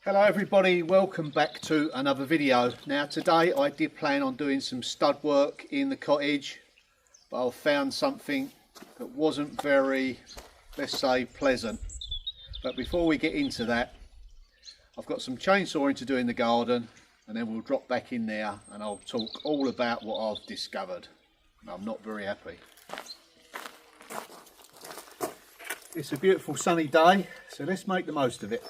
Hello everybody, welcome back to another video. Now today I did plan on doing some stud work in the cottage, but I found something that wasn't very, let's say, pleasant. But before we get into that, I've got some chainsawing to do in the garden, and then we'll drop back in there and I'll talk all about what I've discovered. And I'm not very happy. It's a beautiful sunny day, so let's make the most of it.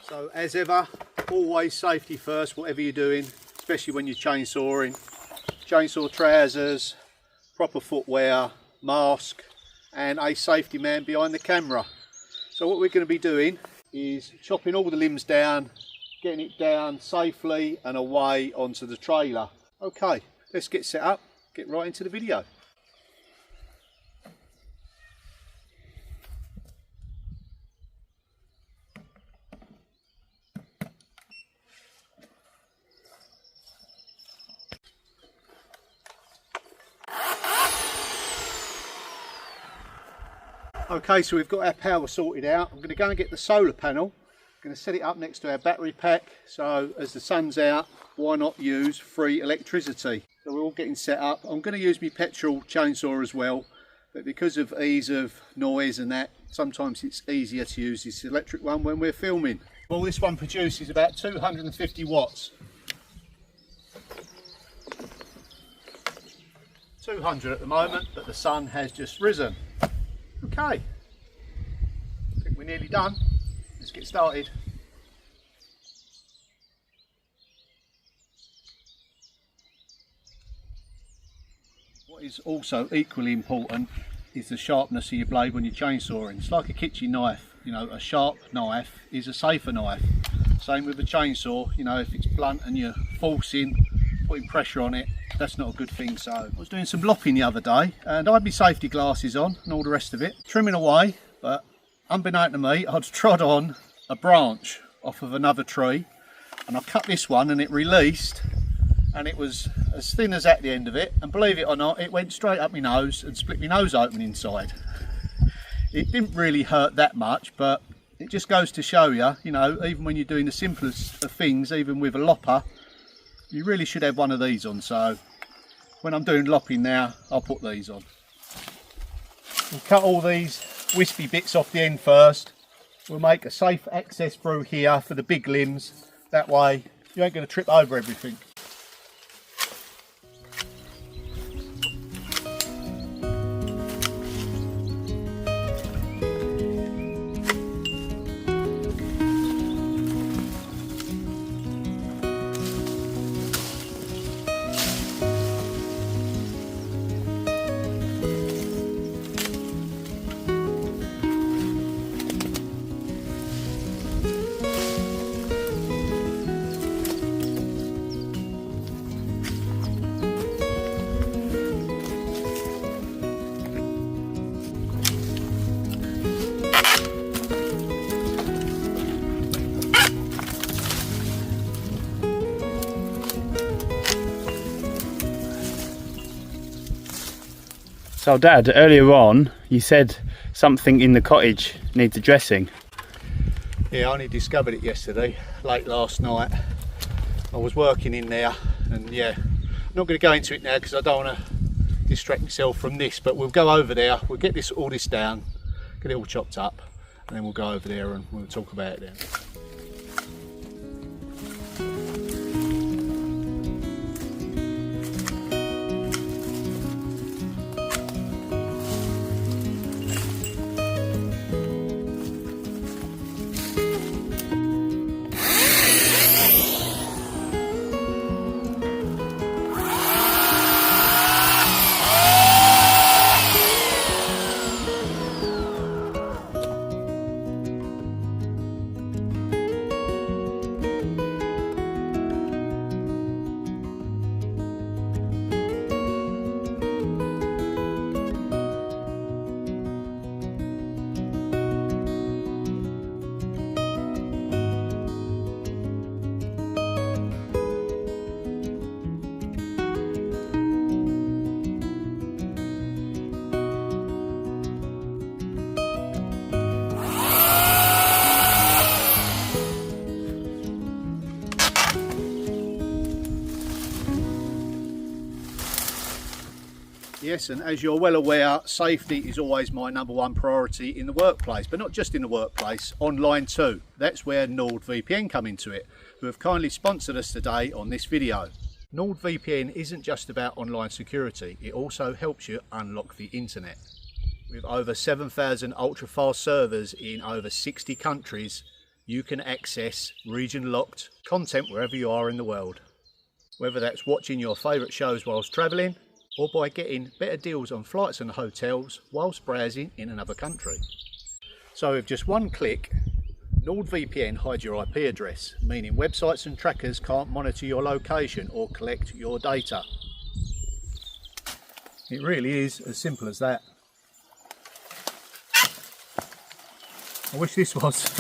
So as ever, always safety first, whatever you're doing, especially when you're chainsawing. Chainsaw trousers, proper footwear, mask, and a safety man behind the camera. So what we're going to be doing is chopping all the limbs down, getting it down safely and away onto the trailer. Okay, let's get set up, get right into the video. Okay, so we've got our power sorted out. I'm going to go and get the solar panel. I'm going to set it up next to our battery pack, so as the sun's out, why not use free electricity? So we're all getting set up. I'm going to use my petrol chainsaw as well, but because of ease of noise and that, sometimes it's easier to use this electric one when we're filming. Well, this one produces about 250 watts. 200 at the moment, but the sun has just risen. Okay, I think we're nearly done. Let's get started. What is also equally important is the sharpness of your blade when you're chainsawing. It's like a kitchen knife, you know, a sharp knife is a safer knife. Same with a chainsaw, you know, if it's blunt and you're forcing, putting pressure on it, that's not a good thing. So I was doing some lopping the other day and I had my safety glasses on and all the rest of it, trimming away, but unbeknown to me, I'd trod on a branch off of another tree and I cut this one and it released and it was as thin as at the end of it, and believe it or not, it went straight up my nose and split my nose open inside. It didn't really hurt that much, but it just goes to show you, you know, even when you're doing the simplest of things, even with a lopper, you really should have one of these on. So when I'm doing lopping now, I'll put these on. We'll cut all these wispy bits off the end first. We'll make a safe access through here for the big limbs. That way you ain't going to trip over everything. So Dad, earlier on you said something in the cottage needs addressing. Yeah, I only discovered it yesterday, late last night. I was working in there and yeah, I'm not going to go into it now because I don't want to distract myself from this, but we'll go over there, we'll get all this down, get it all chopped up, and then we'll go over there and we'll talk about it then. Yes, and as you're well aware, safety is always my #1 priority in the workplace, but not just in the workplace, online too. That's where NordVPN come into it, who have kindly sponsored us today on this video. NordVPN isn't just about online security, it also helps you unlock the internet. With over 7,000 ultra-fast servers in over 60 countries, you can access region-locked content wherever you are in the world. Whether that's watching your favourite shows whilst travelling, or by getting better deals on flights and hotels whilst browsing in another country. So with just one click, NordVPN hides your IP address, meaning websites and trackers can't monitor your location or collect your data. It really is as simple as that. I wish this was.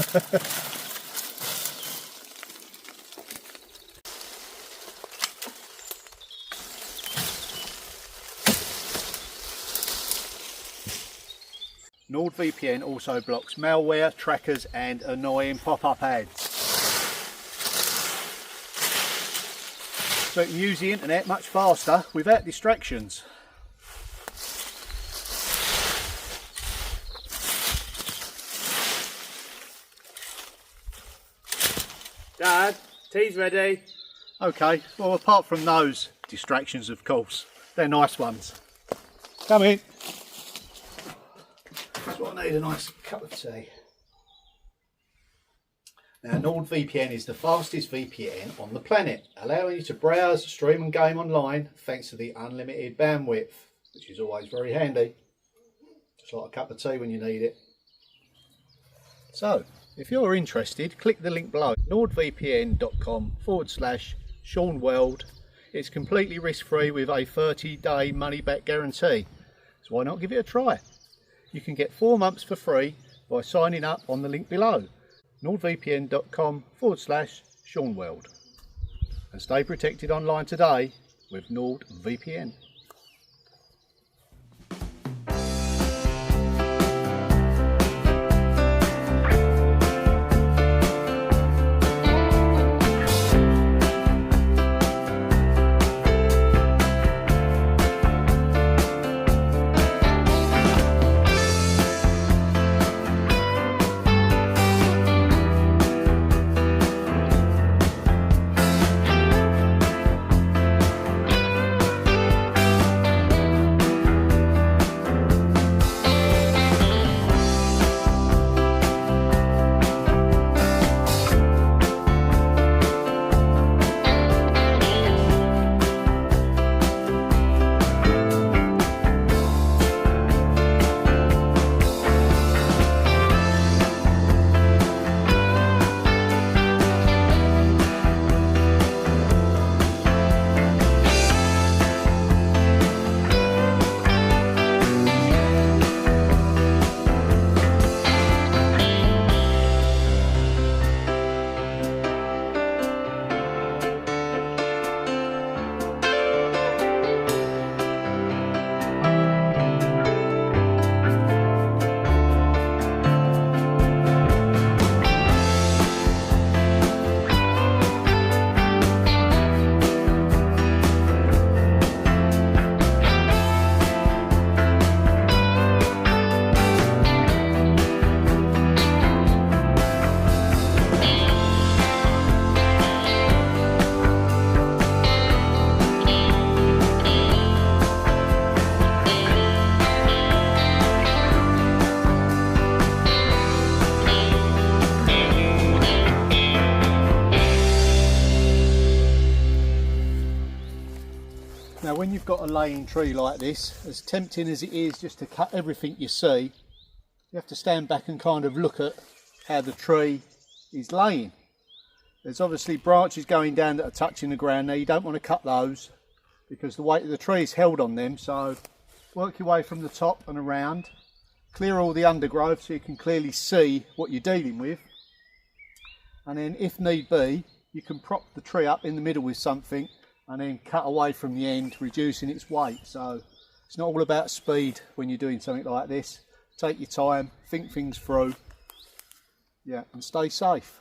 NordVPN also blocks malware, trackers and annoying pop-up ads. So you can use the internet much faster without distractions. Dad, tea's ready. Okay, well apart from those distractions of course, they're nice ones. Come in. That's what I need, a nice cup of tea. Now NordVPN is the fastest VPN on the planet, allowing you to browse, stream and game online thanks to the unlimited bandwidth, which is always very handy. Just like a cup of tea when you need it. So, if you're interested, click the link below, nordvpn.com/SeanWorld. It's completely risk-free with a 30-day money-back guarantee, so why not give it a try? You can get 4 months for free by signing up on the link below, nordvpn.com/SeanWorld. And stay protected online today with NordVPN. Now when you've got a laying tree like this, as tempting as it is just to cut everything you see, you have to stand back and kind of look at how the tree is laying. There's obviously branches going down that are touching the ground. Now you don't want to cut those because the weight of the tree is held on them, so work your way from the top and around, clear all the undergrowth so you can clearly see what you're dealing with, and then if need be you can prop the tree up in the middle with something and then cut away from the end, reducing its weight. So it's not all about speed when you're doing something like this. Take your time, think things through, yeah, and stay safe.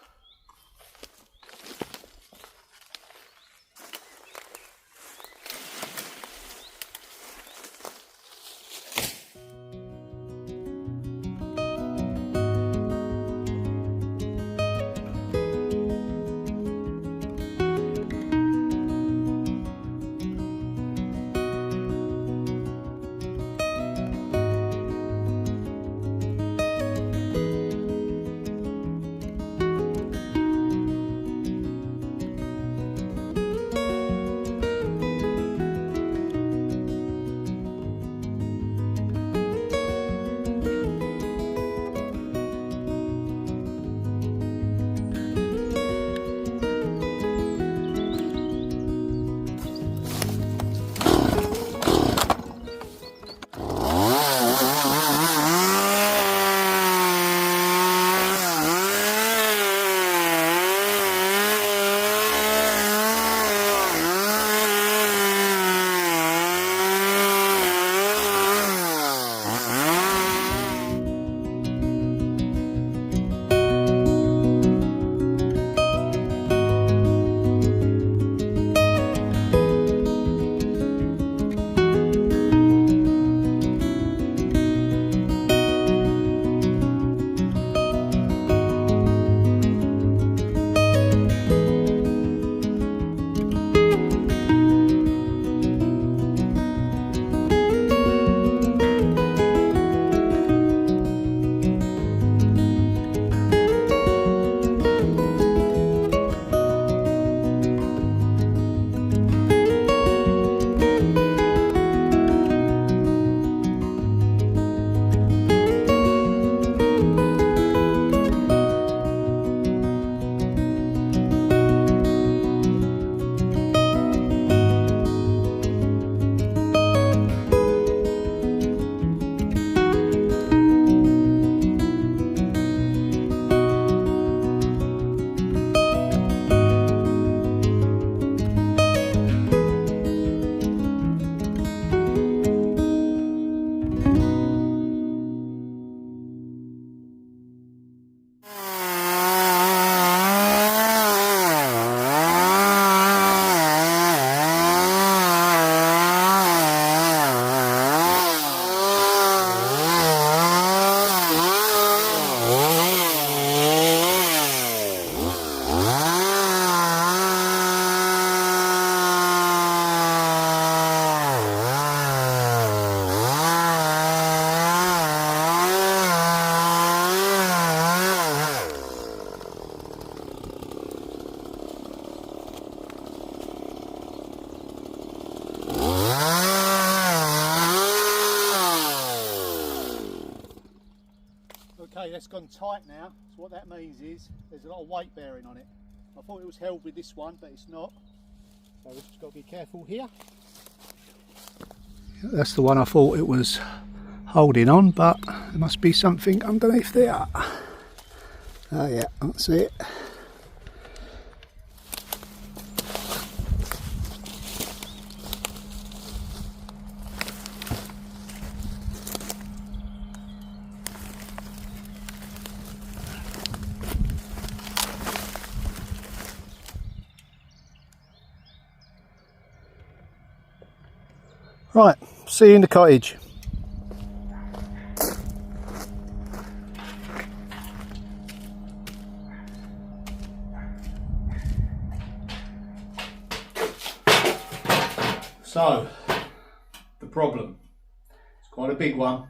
that's gone tight now. So what that means is there's a lot of weight bearing on it. I thought it was held with this one, but it's not. So we've just got to be careful here. That's the one I thought it was holding on, but there must be something underneath there. Oh yeah, that's it. Right, see you in the cottage. So, the problem, it's quite a big one,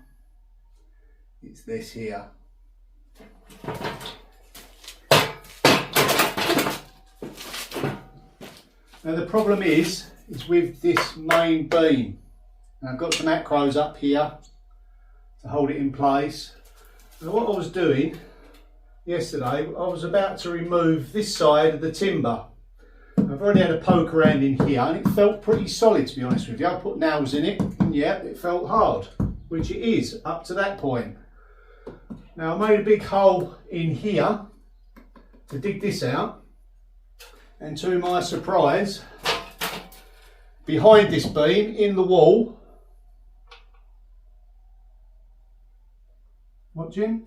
it's this here. Now the problem is with this main beam. And I've got some acros up here to hold it in place. And what I was doing yesterday, I was about to remove this side of the timber. I've already had a poke around in here and it felt pretty solid, to be honest with you. I put nails in it and yeah, it felt hard, which it is up to that point. Now I made a big hole in here to dig this out, and to my surprise, behind this beam in the wall, what, Jim?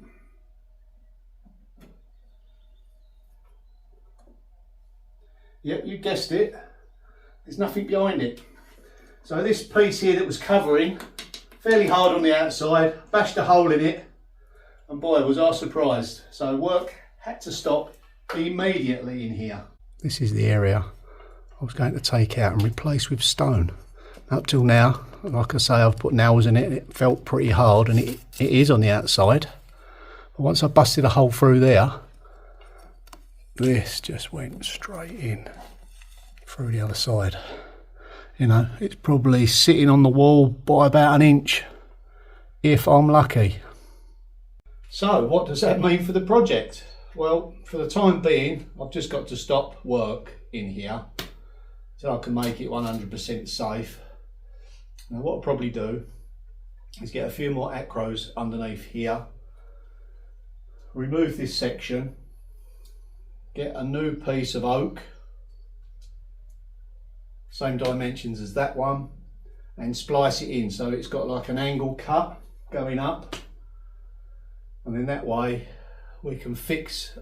Yep, you guessed it. There's nothing behind it. So this piece here that was covering, fairly hard on the outside, bashed a hole in it, and boy was I surprised. So work had to stop immediately in here. This is the area I was going to take out and replace with stone. Up till now, like I say, I've put nails in it and it felt pretty hard, and it is on the outside. But once I busted a hole through there, this just went straight in through the other side. You know, it's probably sitting on the wall by about an inch, if I'm lucky. So what does that mean for the project? Well, for the time being, I've just got to stop work in here so I can make it 100% safe. Now what I'll probably do is get a few more acros underneath here, remove this section, get a new piece of oak, same dimensions as that one, and splice it in so it's got like an angle cut going up, and then that way we can fix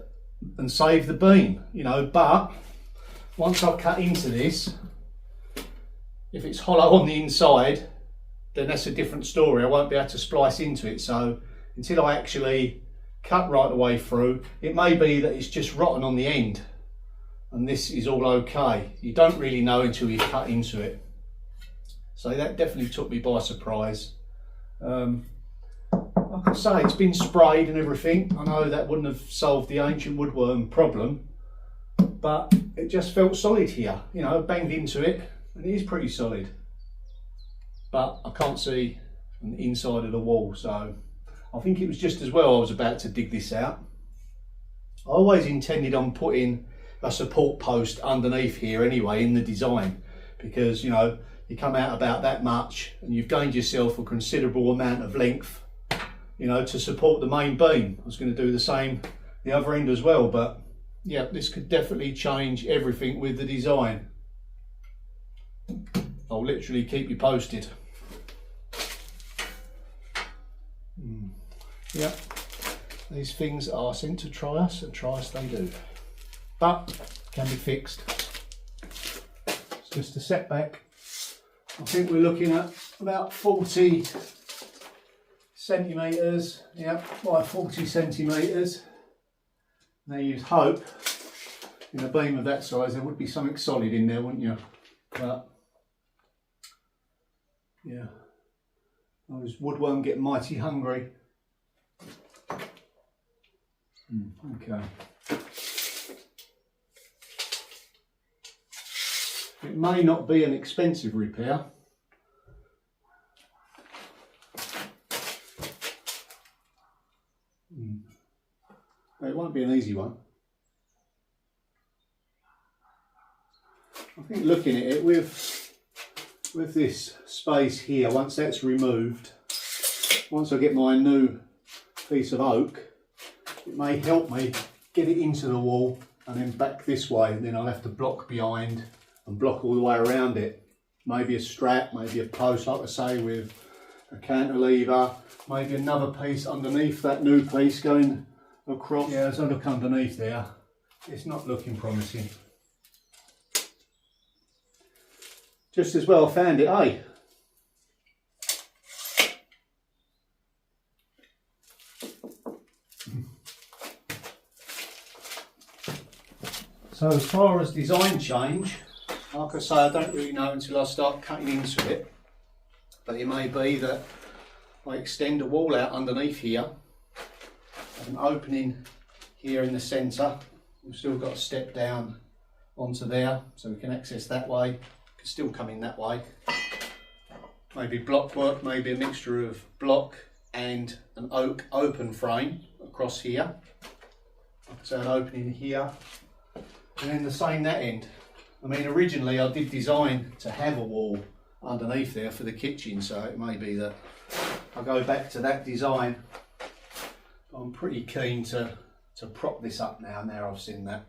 and save the beam, you know. But once I've cut into this, if it's hollow on the inside, then that's a different story. I won't be able to splice into it. So until I actually cut right the way through, it may be that it's just rotten on the end and this is all okay. You don't really know until you cut into it. So that definitely took me by surprise. Like I say, it's been sprayed and everything. I know that wouldn't have solved the ancient woodworm problem, but it just felt solid here. You know, I banged into it and it is pretty solid. But I can't see the inside of the wall, so I think it was just as well I was about to dig this out. I always intended on putting a support post underneath here anyway in the design, because you know, you come out about that much and you've gained yourself a considerable amount of length, you know, to support the main beam. I was going to do the same the other end as well, but yeah, this could definitely change everything with the design. I'll literally keep you posted. Yeah, these things are sent to try us, and try us they do, but can be fixed. It's just a setback. I think we're looking at about 40 centimetres, yeah, by 40 centimetres. Now you'd hope in a beam of that size there would be something solid in there, wouldn't you? But yeah, those woodworm get mighty hungry. Okay. It may not be an expensive repair. be an easy one. I think looking at it with this space here, once that's removed, once I get my new piece of oak, it may help me get it into the wall and then back this way, and then I'll have to block behind and block all the way around it. Maybe a strap, maybe a post, like I say, with a cantilever, maybe another piece underneath that new piece going across. Yeah, as I look underneath there, it's not looking promising. Just as well I found it, eh? So as far as design change, like I say, I don't really know until I start cutting into it. But it may be that I extend a wall out underneath here, an opening here in the centre. We've still got a step down onto there, so we can access that way. We can still come in that way. Maybe block work, maybe a mixture of block and an oak open frame across here. So an opening here, and then the same that end. I mean, originally I did design to have a wall underneath there for the kitchen, so it may be that I'll go back to that design. But I'm pretty keen to prop this up now I've seen that.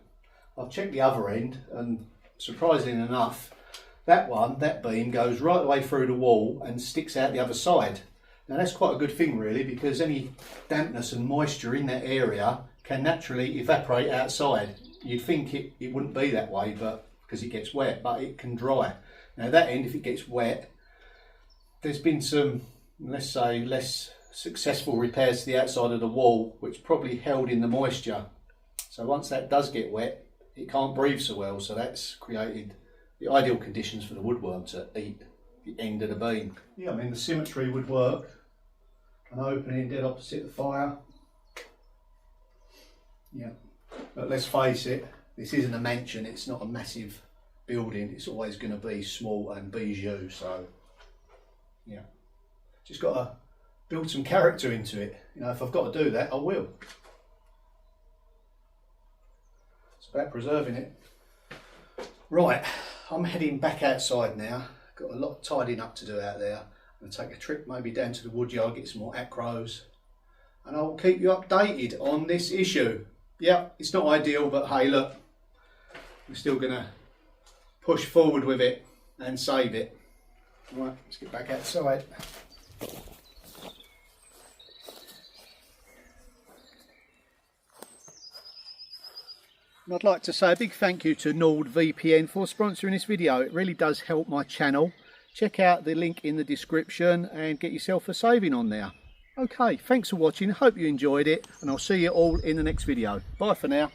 I've checked the other end, and surprisingly enough, that beam goes right the way through the wall and sticks out the other side. Now that's quite a good thing really, because any dampness and moisture in that area can naturally evaporate outside. You'd think it wouldn't be that way, but because it gets wet, but it can dry. Now that end, if it gets wet, there's been some, let's say, less successful repairs to the outside of the wall, which probably held in the moisture. So once that does get wet, it can't breathe so well, so that's created the ideal conditions for the woodworm to eat the end of the beam. Yeah, I mean the symmetry would work. An opening dead opposite the fire. Yeah, but let's face it, this isn't a mansion, it's not a massive building, it's always going to be small and bijou, so yeah, just got to build some character into it. You know, if I've got to do that, I will. It's about preserving it. Right, I'm heading back outside now. Got a lot of tidying up to do out there. I'm going to take a trip maybe down to the woodyard, get some more acros, and I'll keep you updated on this issue. Yeah, it's not ideal, but hey look, we're still going to push forward with it and save it. Right, let's get back outside. And I'd like to say a big thank you to NordVPN for sponsoring this video. It really does help my channel. Check out the link in the description and get yourself a saving on there. Okay, thanks for watching. Hope you enjoyed it, and I'll see you all in the next video. Bye for now.